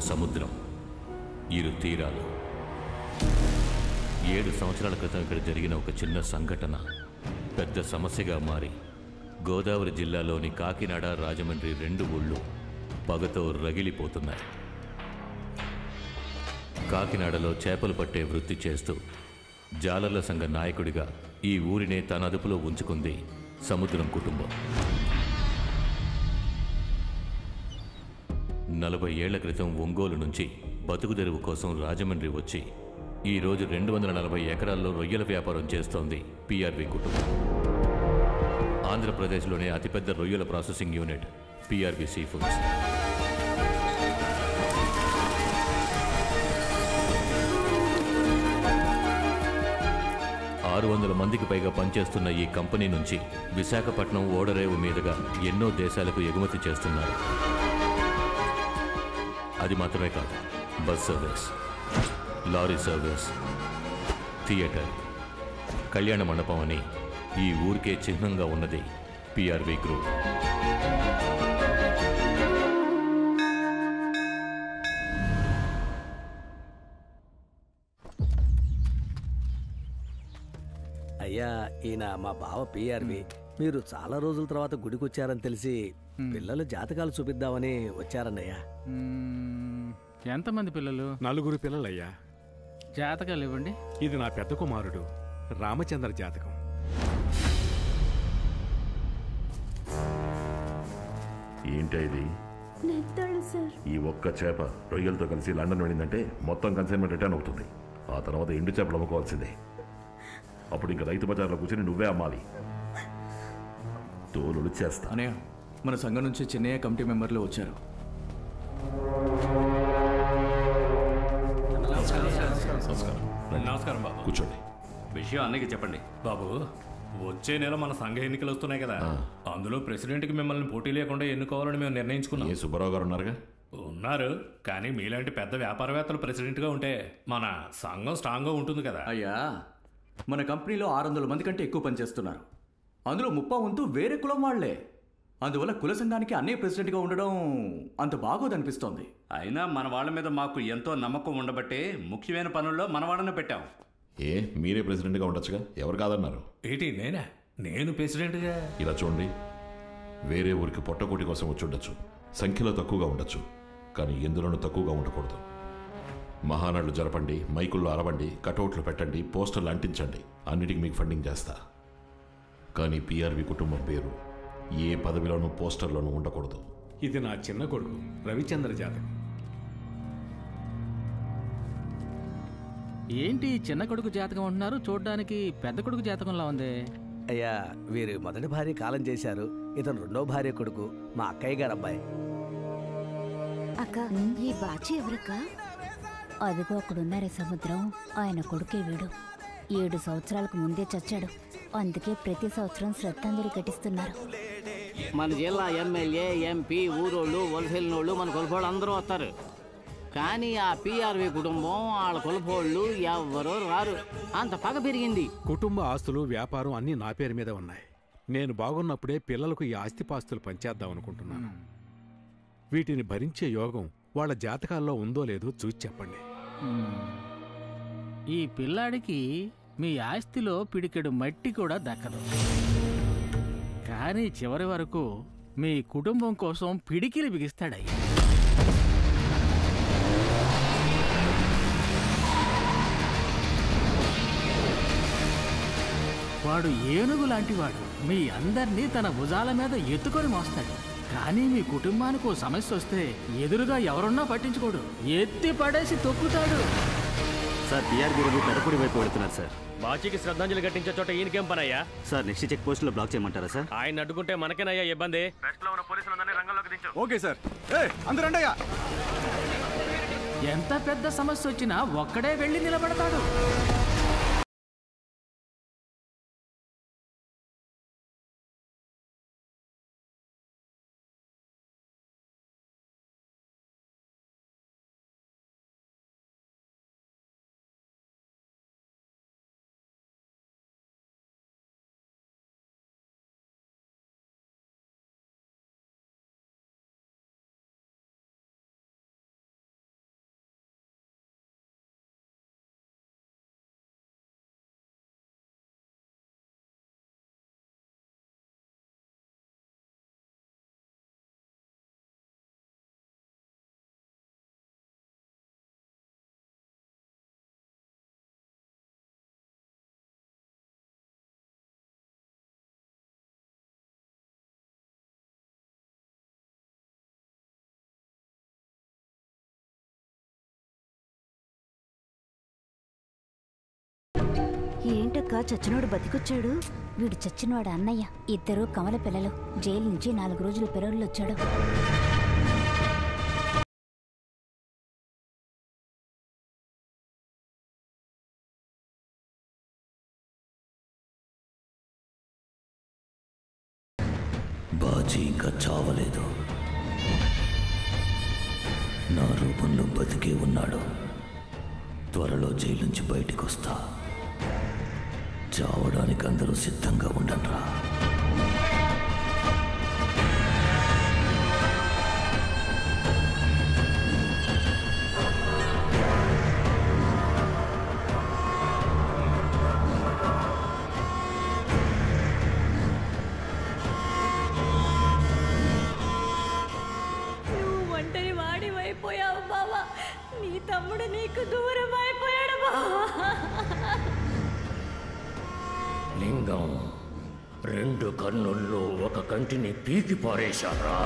సముద్రం, ఇరు తీరాలు. 7 సంవత్సరాల క్రితం ఇక్కడ జరిగిన ఒక చిన్న సంఘటన పెద్ద సమస్యగా మారి గోదావరి జిల్లాలోని కాకినాడ, రాజమండ్రి 2 ఊళ్ళు పగతో రగిలిపోతున్నాయి. కాకినాడలో చేపలు పట్టే వృత్తి చేస్తూ జాలర్ల సంఘ నాయకుడిగా ఈ ఊరినే తన అదుపులో ఉంచుకుంది సముద్రం కుటుంబం. 40 ఏళ్ల క్రితం ఒంగోలు నుంచి బతుకుదెరువు కోసం రాజమండ్రి వచ్చి ఈరోజు 240 ఎకరాల్లో రొయ్యల వ్యాపారం చేస్తోంది పిఆర్వి కుటుంబం. ఆంధ్రప్రదేశ్లోనే అతిపెద్ద రొయ్యల processing unit PRV sea foods. 600 మందికి పైగా పనిచేస్తున్న ఈ కంపెనీ నుంచి విశాఖపట్నం ఓడరేవు మీదుగా ఎన్నో దేశాలకు ఎగుమతి చేస్తున్నారు. అది మాత్రమే కాదు, bus service, lorry service, theatre, కళ్యాణ మండపం అని ఈ ఊరికే చిహ్నంగా ఉన్నది పిఆర్వి గ్రూప్. అయ్యా, ఈయన మా బావ పిఆర్వి. మీరు చాలా రోజుల తర్వాత గుడికి వచ్చారని తెలిసి పిల్లలు జాతకాలు చూపిద్దామని వచ్చారన్నయ్యా. ఎంతమంది పిల్లలు? 4 పిల్లలయ్యా. జాతకాలు ఇవ్వండి. ఇది నా పెద్ద కుమారుడు రామచంద్ర జాతకం. ఏంటి ఇది? సార్, ఈ ఒక్క చేప రొయ్యలతో కలిసి లండన్ వెళ్ళిందంటే మొత్తం కన్సైన్మెంట్ రిటర్న్ అవుతుంది. ఆ తర్వాత ఎండు చేపలు అమ్ముకోవాల్సిందే. అప్పుడు ఇంకా రైతు బజార్లో కూర్చొని నువ్వే అమ్మాలి. తోలు చేస్తా. అనయ్య, మన సంఘం నుంచి చిన్నయ్య కమిటీ మెంబర్లు వచ్చారు. నమస్కారం బాబు. కూర్చోండి. విషయం అన్నయ్యకి చెప్పండి. బాబు, వచ్చే నెల మన సంఘ ఎన్నికలు వస్తున్నాయి కదా, అందులో ప్రెసిడెంట్కి మిమ్మల్ని పోటీ లేకుండా ఎన్నుకోవాలని మేము నిర్ణయించుకున్నాం. సుబ్బారావు గారు ఉన్నారుగా? ఉన్నారు, కానీ మీలాంటి పెద్ద వ్యాపారవేత్తలు ప్రెసిడెంట్గా ఉంటే మన సంఘం స్ట్రాంగ్గా ఉంటుంది కదా. అయ్యా, మన కంపెనీలో 600 మంది కంటే ఎక్కువ పనిచేస్తున్నారు. అందులో 30 వంతు వేరే కులం వాళ్లే. అందువల్ల కుల సంఘానికి అన్నయ్య ప్రెసిడెంట్గా ఉండడం అంత బాగోదనిపిస్తోంది. అయినా మన వాళ్ళ మీద మాకు ఎంతో నమ్మకం ఉండబట్టే ముఖ్యమైన పనుల్లో మన వాళ్ళని పెట్టాం. ఏ, మీరే ప్రెసిడెంట్గా ఉండొచ్చుగా, ఎవరు కాదన్నారు? ఏంటి నేనా? నేను ప్రెసిడెంట్గా? ఇలా చూడండి, వేరే ఊరికి పొట్టకోటి కోసం వచ్చి ఉండొచ్చు, సంఖ్యలో తక్కువగా ఉండొచ్చు, కానీ ఎందులోనూ తక్కువగా ఉండకూడదు. మహానాడులు జరపండి, మైకుల్లో అరవండి, కటౌట్లు పెట్టండి, పోస్టర్లు అంటించండి, అన్నిటికీ మీకు ఫండింగ్ చేస్తా. కానీ పిఆర్వి కుటుంబం పేరు ఏ పదవిలోనూ పోస్టర్లోనూ ఉండకూడదు. ఇది నా చిన్న కొడుకు రవిచంద్ర జాతకం. ఏంటి చిన్న కొడుకు జాతకం అంటున్నారు? చూడడానికి పెద్ద కొడుకు జాతకంలా ఉంది. అయ్యా, వీరి మొదటి భార్య కాలం చేశారు. ఇతను 2వ భార్య కొడుకు, మా అక్కయ్య గారు అబ్బాయి. అక్క, ఈ బాచి ఎవరక్క? అదిగో అక్కడున్నారే సముద్రం, ఆయన కొడుకే వీడు. 7 సంవత్సరాలకు ముందే చచ్చాడు. అందుకే ప్రతి సంవత్సరం శ్రద్ధాంజలి ఘటిస్తున్నారు. మన జిల్లా ఎమ్మెల్యే, ఎంపీ, ఊరోళ్ళు, వలసెళ్ళినోళ్ళు, మన కొలపోళ్ళు అందరూ వస్తారు. కానీ ఆ పిఆర్వి కుటుంబం, వాళ్ళ కొలపోళ్ళు ఎవ్వరూ రారు. అంత పగ పెరిగింది. కుటుంబ ఆస్తులు, వ్యాపారం అన్నీ నా పేరు మీద ఉన్నాయి. నేను బాగున్నప్పుడే పిల్లలకు ఈ ఆస్తిపాస్తులు పంచేద్దాం అనుకుంటున్నాను. వీటిని భరించే యోగం వాళ్ళ జాతకాల్లో ఉందో లేదో చూసి చెప్పండి. ఈ పిల్లాడికి మీ ఆస్తిలో పిడికెడు మట్టి కూడా దక్కదు. కానీ చివరి వరకు మీ కుటుంబం కోసం పిడికిలి బిగిస్తాడయ్యా. వాడు ఏనుగు లాంటివాడు. మీ అందర్నీ తన భుజాల మీద ఎత్తుకొని మోస్తాడు. కానీ మీ కుటుంబానికి సమస్య వస్తే ఎదురుగా ఎవరున్నా పట్టించుకోడు, ఎత్తి పడేసి తొక్కుతాడు. సార్, పిఆర్బీ రవి పెదపూడి వైపు వెళుతున్నారు సార్. బాచీకి శ్రద్ధాంజలి ఘటించే చోట ఈయనకేం పనయ్యా? సార్, నెక్స్ట్ చెక్ పోస్ట్ లో బ్లాక్ చేయమంటారా సార్? ఆయన అడ్డుకుంటే మనకేనయ్యా ఇబ్బంది. Okay sir. అందరండి. ఎంత పెద్ద సమస్య వచ్చినా ఒక్కడే వెళ్ళి నిలబడతాడు. ఏంటక్క చచ్చినోడు బతికొచ్చాడు? వీడు చచ్చినవాడు అన్నయ్య. ఇద్దరు కమల పిల్లలు. జైలు నుంచి 4 రోజులు పెరోళ్ళు వచ్చాడు. బాజీ ఇంకా చావలేదు. నా రూపంలో బతికే ఉన్నాడు. త్వరలో జైలు నుంచి బయటికి వస్తా. చావడానికి అందరూ సిద్ధంగా ఉండండిరా. నువ్వు ఒంటరి వాడి అయిపోయావు బావా. నీ తమ్ముడు నీకు దూరం అయిపోయాడు బావా. లింగం 2 కన్నుల్లో ఒక కంటిని పీకి పారేశారా?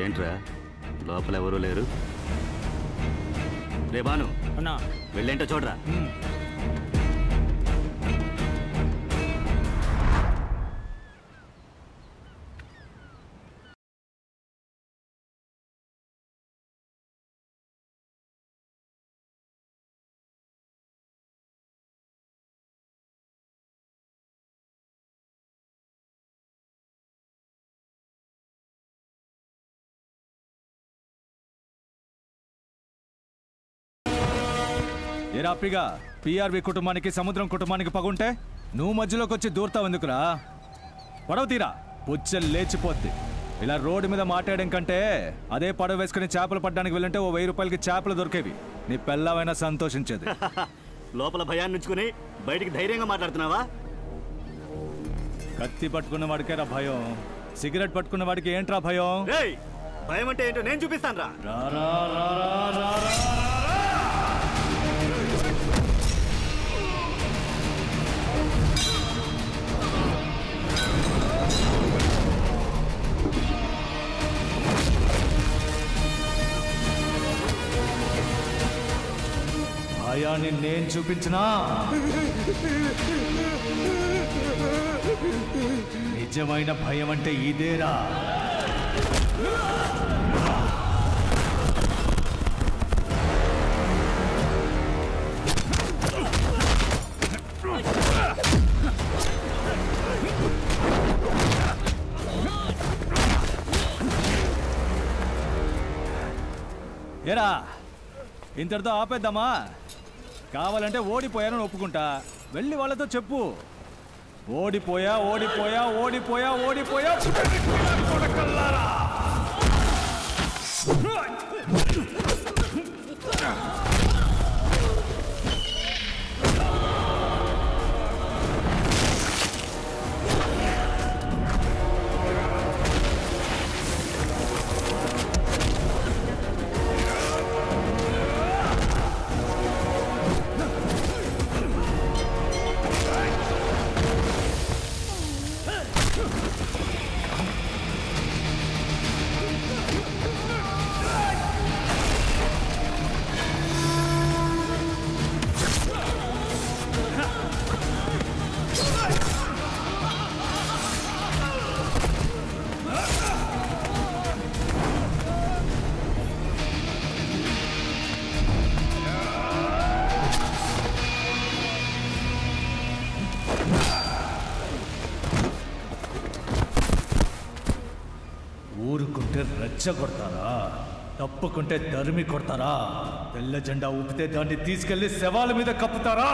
ఏంట్రా లోపల ఎవరూ లేరు? రే బాను అన్నా వెళ్ళేంటో చూడరా. ఏరాపిగా పిఆర్వి కుటుంబానికి సముద్రం కుటుంబానికి పగుంటే నువ్వు మధ్యలోకి వచ్చి దూరతావు ఎందుకురా? పడవ తీరా పుచ్చలు లేచిపోద్ది. ఇలా రోడ్డు మీద మాట్లాడడం కంటే అదే పడవ వేసుకుని చేపలు పట్టడానికి వెళ్ళంటే ఓ 1000 రూపాయలకి చేపలు దొరికేవి. నీ పెళ్ళమైనా సంతోషించేది. లోపల భయాన్ని ఉంచుకుని బయటికి ధైర్యంగా మాట్లాడుతున్నావా? కత్తి పట్టుకున్న వాడికేరా భయం, సిగరెట్ పట్టుకున్న వాడికి ఏంట్రా భయం? భయం అంటే ఏంటో నేను చూపిస్తాను రా. భయాన్ని నేను చూపించినా నిజమైన భయం అంటే ఇదేరా. ఏరా ఇంతటితో ఆపేద్దామా? కావాలంటే ఓడిపోయానని ఒప్పుకుంటా. వెళ్ళి వాళ్ళతో చెప్పు, ఓడిపోయా ఓడిపోయా ఓడిపోయా ఓడిపోయా. ఊరుకుంటే రెచ్చగొడతారా? తప్పుకుంటే తరిమి కొడతారా? తెల్ల జెండా ఊపితే దాన్ని తీసుకెళ్లి శవాల మీద కప్పుతారా?